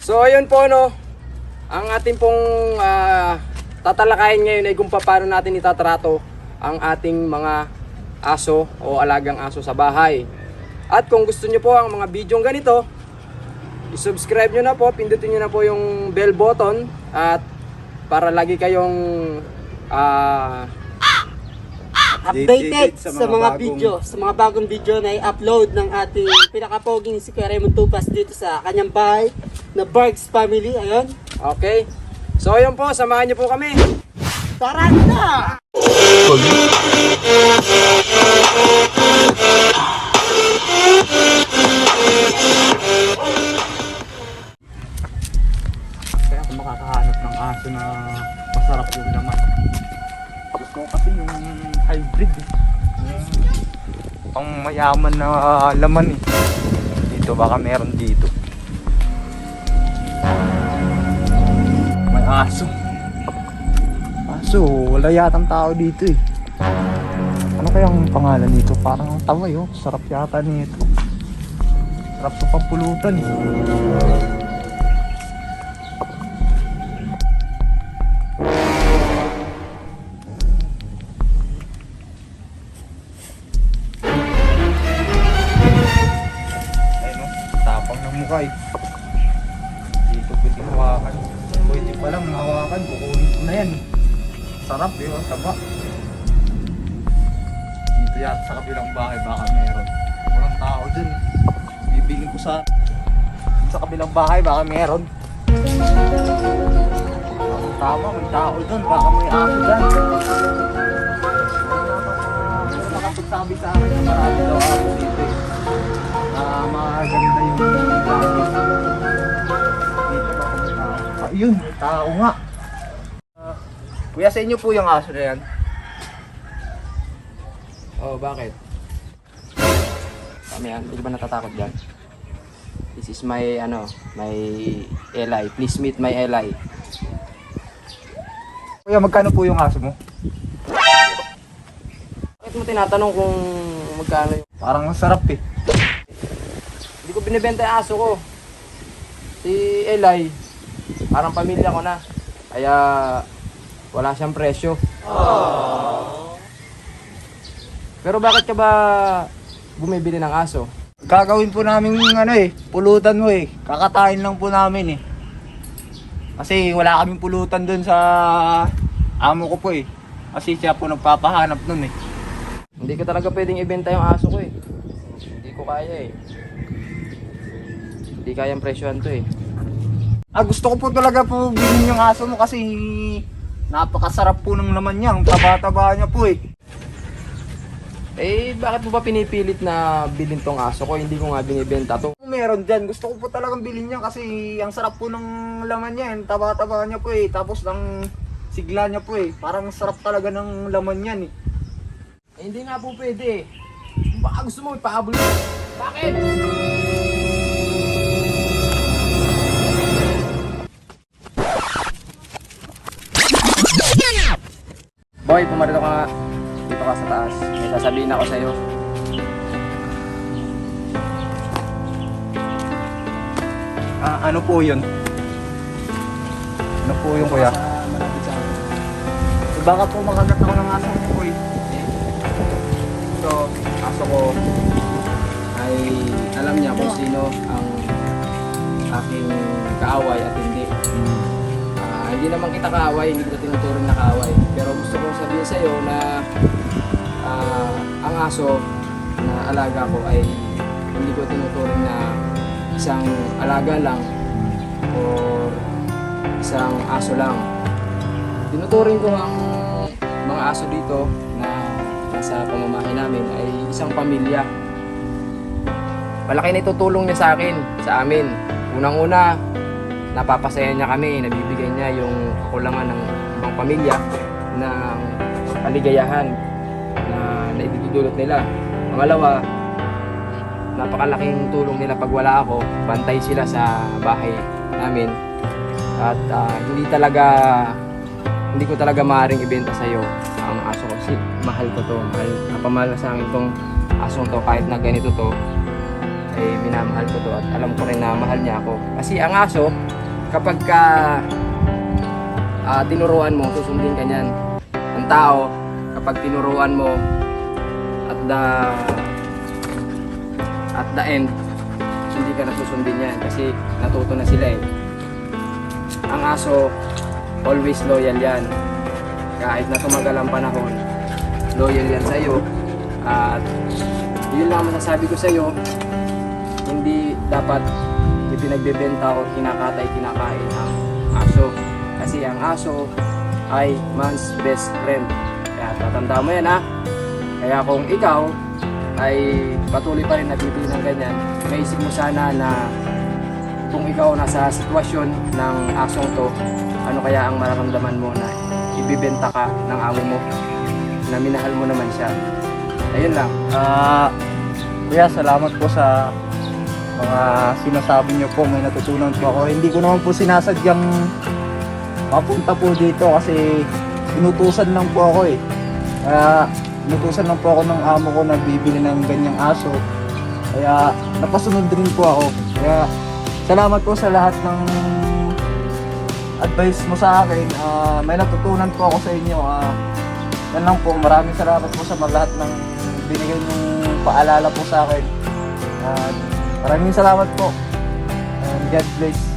So ayun po no, ang ating pong tatalakayin ngayon ay kung paano natin itatrato ang ating mga aso o alagang aso sa bahay. At kung gusto nyo po ang mga video ganito, i-subscribe nyo na po, pindutin nyo na po yung bell button at para lagi kayong updated sa mga video, sa mga bagong video na i-upload ng ating pinakapoging si Kuya Raymond Tupas dito sa kanyang bahay na Barks Family. Ayun. Okay. So ayun po, samahan nyo po kami. Tara na! Kaya kung makakahanap ng aso na masarap yung laman, gusto ko kasi yung hybrid eh. Pang mayaman na laman eh. Dito baka meron dito. May aso. Wala yatang tao dito eh. Ano kayang pangalan nito? Parang ang taway oh. Sarap yata nito. Sarap sa pampulutan eh. Mukha eh. Dito pwede hawakan. Pwede palang hawakan. Kukunin ko na yan eh. Sarap eh. Taba. Dito yata sa kabilang bahay baka meron. Walang tao dun. Bibiling ko sa kabilang bahay baka meron. Tama, may tao dun. Baka may aso dun. Nakapagsabi sa akin na marami daw aso dito eh. Maganda yung langit. Dito ba kung may tao? Ayun, may tao nga. Kuya, sa inyo po yung aso na yan? Oh, bakit? Kami yan, hindi ba natatakot dyan? This is my my Eli. Please meet my Eli. Kuya, magkano po yung aso mo? Bakit mo tinatanong kung magkano yung... Parang ang sarap eh. Hindi ko binibenta yung aso ko. Si Eli, parang pamilya ko na. Kaya wala siyang presyo. Pero bakit ka ba bumibili ng aso? Gagawin po namin pulutan mo eh. Kakatain lang po namin eh. Kasi wala kaming pulutan dun sa amo ko po eh. Kasi siya po nagpapahanap nun eh. Hindi ko talaga pwedeng ibenta yung aso ko eh. Hindi ko kaya eh. Hindi kayang presyohan to eh. Gusto ko po talaga po bilhin yung aso mo kasi napakasarap po ng laman niya. Ang taba-taba niya po eh. Eh, bakit mo ba pinipilit na bilhin tong aso ko? Hindi ko nga binibenta to. Kung meron dyan, gusto ko po talagang bilhin niya kasi ang sarap po ng laman niya. Ang taba-taba niya po eh. Tapos ang sigla niya po eh. Parang sarap talaga ng laman niyan eh. Eh, hindi nga po pwede eh. Baka gusto mo ipahabol mo. Bakit? Boy, pumarito ka nga. Dito ka sa taas. May sasabihin ako sa'yo. Ano po yun? Ano po yung kuya? Malapit sa akin. Baka po makagat ako ng aso mo po eh. So, aso ko ay alam niya kung sino ang aking kaaway at hindi. Hindi naman kita kaaway, hindi kita tinuturing na kaaway. Pero gusto kong sabihin sa'yo na ang aso na alaga ko ay hindi ko tinuturing na isang alaga lang o isang aso lang. Tinuturing ko ang mga aso dito na nasa pamamahay namin ay isang pamilya. Malaki na itutulong niya sa akin, sa amin. Unang-una, napapasaya niya kami, nabibigay niya yung kakulangan ng ibang pamilya ng kaligayahan na naidudulot nila. Pangalawa, napakalaking tulong nila pag wala ako, bantay sila sa bahay namin. At hindi ko talaga maaaring ibenta sa iyo ang aso ko. Kasi mahal ko to, napamahal sa akin tong asong to, kahit na ganito to, ay minamahal ko to at alam ko rin na mahal niya ako. Kasi ang aso, kapag ka tinuruan mo, susundin ka niyan. Ang tao, kapag tinuruan mo at the end, hindi ka nasusundin yan kasi natuto na sila eh. Ang aso, always loyal yan. Kahit na tumagal ang panahon, loyal yan sa'yo. At yun lang ang masasabi ko sa'yo, hindi dapat ipinagbebenta o kinakain ang aso. Kasi ang aso ay man's best friend. Kaya tatanda mo yan ha. Kaya kung ikaw ay patuloy pa rin nagtitinang ganyan, maisip mo sana na kung ikaw nasa sitwasyon ng asong to, ano kaya ang mararamdaman mo na ibibenta ka ng amo mo na minahal mo naman siya. Ayun lang. Kuya, salamat po sa mga sinasabi niyo po. May natutunan po ako. Hindi ko naman po sinasadyang mapunta po dito kasi inutusan lang po ako eh. Kaya inutusan lang po ako ng amo ko na bibili ng ganyang aso. Kaya napasunod rin po ako. Kaya salamat po sa lahat ng advice mo sa akin. May natutunan po ako sa inyo. Yan lang po. Maraming salamat po sa lahat ng binigay niyong paalala po sa akin. Maraming salamat po. And God bless.